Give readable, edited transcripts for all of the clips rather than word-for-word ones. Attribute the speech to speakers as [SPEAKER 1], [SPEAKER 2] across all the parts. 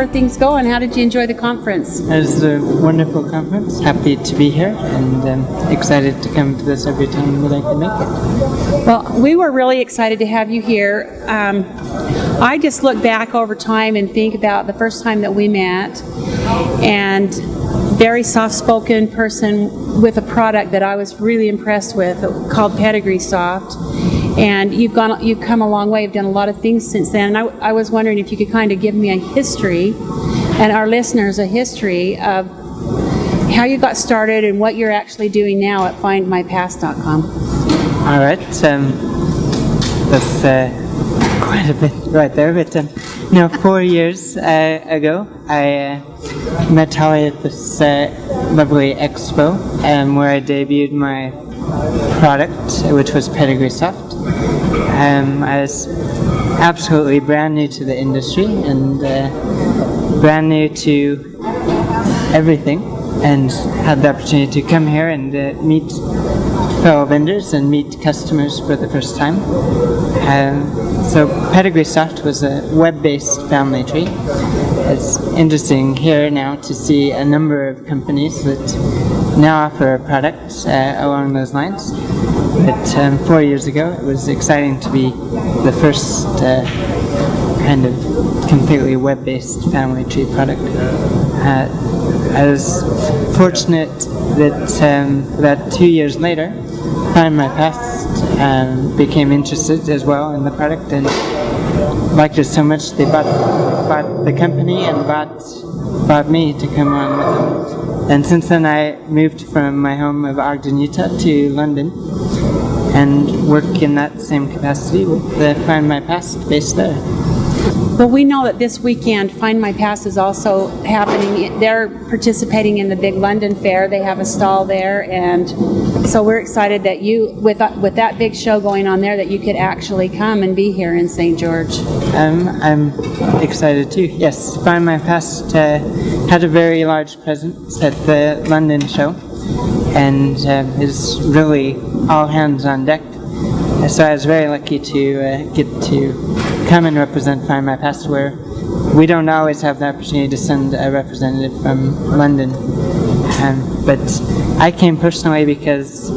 [SPEAKER 1] are things going? How did you enjoy the conference?
[SPEAKER 2] It was a wonderful conference. Happy to be here and excited to come to this every time that I can make it.
[SPEAKER 1] Well, we were really excited to have you here. I just look back over time and think about the first time that we met, and very soft-spoken person with a product that I was really impressed with called Pedigree Soft. And you've come a long way. You've done a lot of things since then. And I was wondering if you could kind of give me a history, and our listeners a history of how you got started and what you're actually doing now at findmypast.com.
[SPEAKER 2] All right. That's quite a bit right there. But 4 years ago, I met Holly at this lovely Expo where I debuted my product, which was Pedigree Soft. I was absolutely brand new to the industry and brand new to everything, and had the opportunity to come here and meet fellow vendors and meet customers for the first time. So Pedigree Soft was a web-based family tree. It's interesting here now to see a number of companies that now offer a product along those lines. But 4 years ago, it was exciting to be the first kind of completely web-based family tree product. I was fortunate that about 2 years later, Find My Past became interested as well in the product and liked it so much they bought the company and bought me to come on with them. And since then I moved from my home of Ogden, Utah to London and work in that same capacity with the Find My Past based there.
[SPEAKER 1] Well, we know that this weekend Find My Past is also happening. They're participating in the big London fair. They have a stall there, and so we're excited that you, with that big show going on there, that you could actually come and be here in St. George.
[SPEAKER 2] I'm excited too. Yes, Find My Past had a very large presence at the London show, and is really all hands on deck. So I was very lucky to get to come and represent Find My Past, where we don't always have the opportunity to send a representative from London. But I came personally because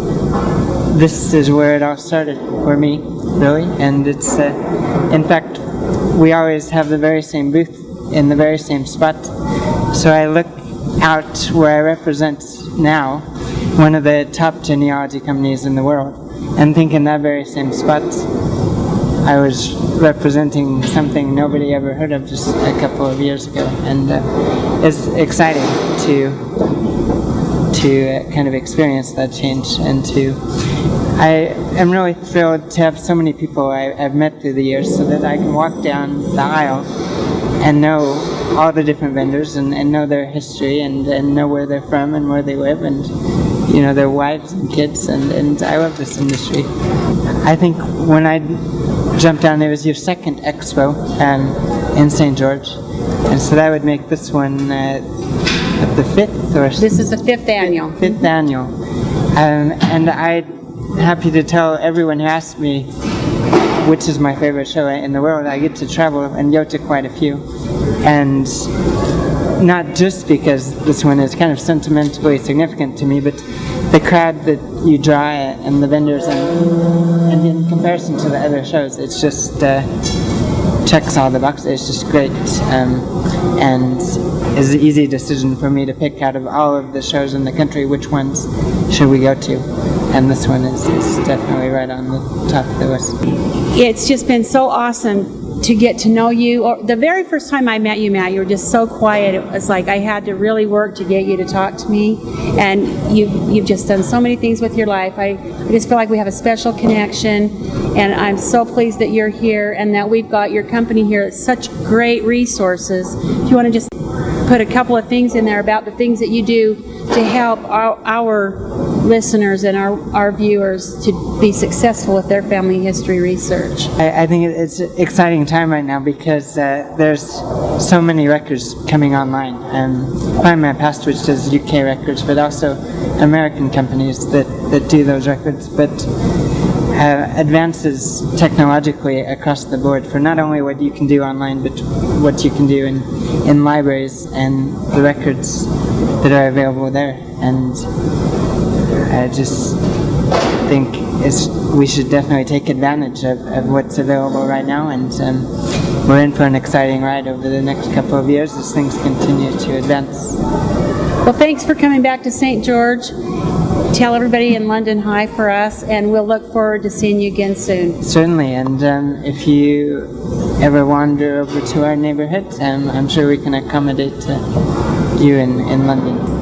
[SPEAKER 2] this is where it all started for me, really. And it's, in fact, we always have the very same booth in the very same spot. So I look out where I represent now, one of the top genealogy companies in the world, and think in that very same spot I was representing something nobody ever heard of just a couple of years ago, and it's exciting to kind of experience that change. And I am really thrilled to have so many people I've met through the years, so that I can walk down the aisle and know all the different vendors and know their history and know where they're from and where they live and their wives and kids, and I love this industry. I think when I jumped down, it was your second Expo in St. George, and so that would make this one the fifth, or
[SPEAKER 1] this is the fifth annual.
[SPEAKER 2] Fifth annual, and I'm happy to tell everyone who asks me which is my favorite show in the world. I get to travel and go to quite a few, and not just because this one is kind of sentimentally significant to me, but the crowd that you draw and the vendors, and in comparison to the other shows, it's just checks all the boxes. It's just great, and is an easy decision for me to pick out of all of the shows in the country which ones should we go to, and this one is definitely right on the top of the list.
[SPEAKER 1] It's just been so awesome to get to know you. The very first time I met you, Matt, you were just so quiet. It was like I had to really work to get you to talk to me, and you've just done so many things with your life. I just feel like we have a special connection, and I'm so pleased that you're here and that we've got your company here. It's such great resources. If you want to just put a couple of things in there about the things that you do to help our listeners and our viewers to be successful with their family history research.
[SPEAKER 2] I think it's an exciting time right now because there's so many records coming online. Find My Past, which does UK records, but also American companies that do those records. But advances technologically across the board for not only what you can do online, but what you can do in libraries and the records that are available there. And I just think we should definitely take advantage of what's available right now, and we're in for an exciting ride over the next couple of years as things continue to advance.
[SPEAKER 1] Well, thanks for coming back to St. George. Tell everybody in London hi for us, and we'll look forward to seeing you again soon.
[SPEAKER 2] Certainly, and if you ever wander over to our neighborhood, I'm sure we can accommodate you in London.